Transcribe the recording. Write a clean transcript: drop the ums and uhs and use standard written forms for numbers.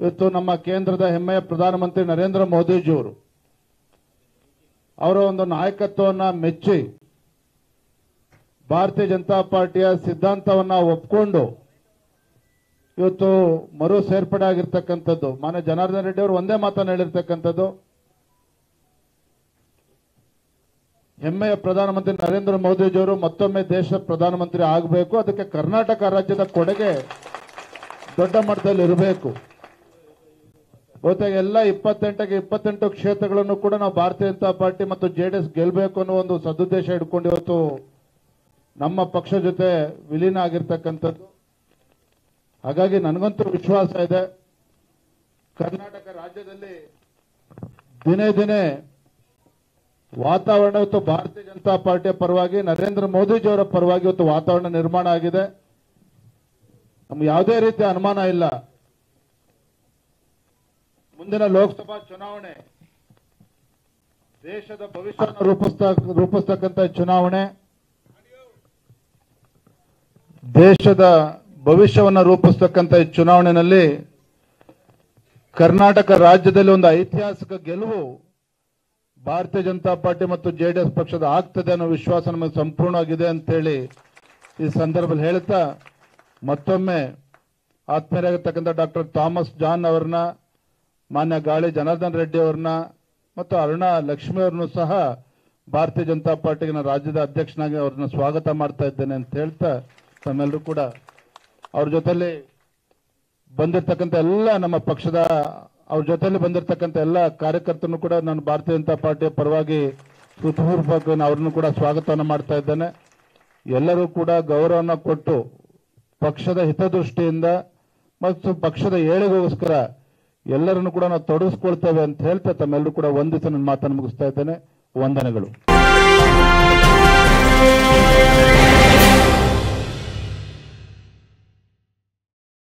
ಇವತ್ತು ನಮ್ಮ ಕೇಂದ್ರದ ಹೆಮ್ಮೆಯ ಪ್ರಧಾನಮಂತ್ರಿ ನರೇಂದ್ರ ಮೋದಿಜಿಯವರು ಅವರ ಒಂದು ನಾಯಕತ್ವವನ್ನು ಮೆಚ್ಚಿ ಭಾರತೀಯ ಜನತಾ ಪಾರ್ಟಿಯ ಸಿದ್ಧಾಂತವನ್ನ ಒಪ್ಪಿಕೊಂಡು ಇವತ್ತು ಮರು ಸೇರ್ಪಡೆ ಆಗಿರ್ತಕ್ಕಂಥದ್ದು. ಮಾನ್ಯ ಜನಾರ್ದನ್ ರೆಡ್ಡಿ ಅವರು ಒಂದೇ ಮಾತನ್ನು ಹೇಳಿರ್ತಕ್ಕಂಥದ್ದು, ಹೆಮ್ಮೆಯ ಪ್ರಧಾನಮಂತ್ರಿ ನರೇಂದ್ರ ಮೋದಿಜಿಯವರು ಮತ್ತೊಮ್ಮೆ ದೇಶದ ಪ್ರಧಾನಮಂತ್ರಿ ಆಗಬೇಕು, ಅದಕ್ಕೆ ಕರ್ನಾಟಕ ರಾಜ್ಯದ ಕೊಡುಗೆ ದೊಡ್ಡ ಮಟ್ಟದಲ್ಲಿ ಇರಬೇಕು. ಬಹುತೇಕ ಎಲ್ಲ 28ಕ್ಕೆ 28 ಕ್ಷೇತ್ರಗಳನ್ನು ಕೂಡ ನಾವು ಭಾರತೀಯ ಜನತಾ ಪಾರ್ಟಿ ಮತ್ತು ಜೆಡಿಎಸ್ ಗೆಲ್ಲಬೇಕು ಅನ್ನೋ ಒಂದು ಸದುದ್ದೇಶ ಇಟ್ಕೊಂಡು ಇವತ್ತು ನಮ್ಮ ಪಕ್ಷ ಜೊತೆ ವಿಲೀನ ಆಗಿರ್ತಕ್ಕಂಥದ್ದು. ಹಾಗಾಗಿ ನನಗಂತೂ ವಿಶ್ವಾಸ ಇದೆ, ಕರ್ನಾಟಕ ರಾಜ್ಯದಲ್ಲಿ ದಿನೇ ದಿನೇ ವಾತಾವರಣ ಇವತ್ತು ಭಾರತೀಯ ಜನತಾ ಪಾರ್ಟಿಯ ಪರವಾಗಿ, ನರೇಂದ್ರ ಮೋದಿಜಿಯವರ ಪರವಾಗಿ ಇವತ್ತು ವಾತಾವರಣ ನಿರ್ಮಾಣ ಆಗಿದೆ. ನಮ್ಗೆ ಯಾವುದೇ ರೀತಿಯ ಅನುಮಾನ ಇಲ್ಲ, ಮುಂದಿನ ಲೋಕಸಭಾ ಚುನಾವಣೆ ದೇಶದ ಭವಿಷ್ಯವನ್ನು ರೂಪಿಸ್ತಕ್ಕಂಥ ಚುನಾವಣೆ, ದೇಶದ ಭವಿಷ್ಯವನ್ನು ರೂಪಿಸ್ತಕ್ಕಂಥ ಚುನಾವಣೆಯಲ್ಲಿ ಕರ್ನಾಟಕ ರಾಜ್ಯದಲ್ಲಿ ಒಂದು ಐತಿಹಾಸಿಕ ಗೆಲುವು ಭಾರತೀಯ ಜನತಾ ಪಾರ್ಟಿ ಮತ್ತು ಜೆಡಿಎಸ್ ಪಕ್ಷದ ಆಗ್ತದೆ ಅನ್ನೋ ವಿಶ್ವಾಸ ನಮಗೆ ಸಂಪೂರ್ಣವಾಗಿದೆ ಅಂತೇಳಿ ಈ ಸಂದರ್ಭದಲ್ಲಿ ಹೇಳ್ತಾ, ಮತ್ತೊಮ್ಮೆ ಆತ್ಮೀಯರಾಗಿರ್ತಕ್ಕಂಥ ಡಾಕ್ಟರ್ ಥಾಮಸ್ ಜಾನ್ ಅವರನ್ನ, ಮಾನ್ಯ ಗಾಳಿ ಜನಾರ್ದನ್ ರೆಡ್ಡಿ ಅವರನ್ನ ಮತ್ತು ಅರುಣಾ ಲಕ್ಷ್ಮಿ ಅವರನ್ನು ಸಹ ಭಾರತೀಯ ಜನತಾ ಪಾರ್ಟಿಗೆ ನಾನು ರಾಜ್ಯದ ಅಧ್ಯಕ್ಷನಾಗಿ ಅವ್ರನ್ನ ಸ್ವಾಗತ ಮಾಡ್ತಾ ಇದ್ದೇನೆ ಅಂತ ಹೇಳ್ತಾ, ತಮ್ಮೆಲ್ಲರೂ ಕೂಡ ಅವ್ರ ಜೊತೆಲಿ ಬಂದಿರತಕ್ಕಂಥ ಎಲ್ಲ ನಮ್ಮ ಪಕ್ಷದ ಅವ್ರ ಜೊತೆಲಿ ಬಂದಿರತಕ್ಕಂಥ ಎಲ್ಲ ಕಾರ್ಯಕರ್ತರನ್ನು ಕೂಡ ನಾನು ಭಾರತೀಯ ಜನತಾ ಪಾರ್ಟಿಯ ಪರವಾಗಿ ಹೃತ್ಪೂರ್ವಕವಾಗಿ ಅವ್ರನ್ನು ಕೂಡ ಸ್ವಾಗತವನ್ನು ಮಾಡ್ತಾ ಇದ್ದೇನೆ. ಎಲ್ಲರೂ ಕೂಡ ಗೌರವವನ್ನು ಕೊಟ್ಟು ಪಕ್ಷದ ಹಿತದೃಷ್ಟಿಯಿಂದ ಮತ್ತು ಪಕ್ಷದ ಏಳಿಗೆಗೋಸ್ಕರ ಎಲ್ಲರನ್ನು ಕೂಡ ನಾವು ತೊಡಗಿಸ್ಕೊಳ್ತೇವೆ ಅಂತ ಹೇಳ್ತಾ ತಮ್ಮೆಲ್ಲರೂ ಕೂಡ ವಂದಿಸಿ ನನ್ನ ಮಾತನ್ನು ಮುಗಿಸ್ತಾ ಇದ್ದೇನೆ. ವಂದನೆಗಳು.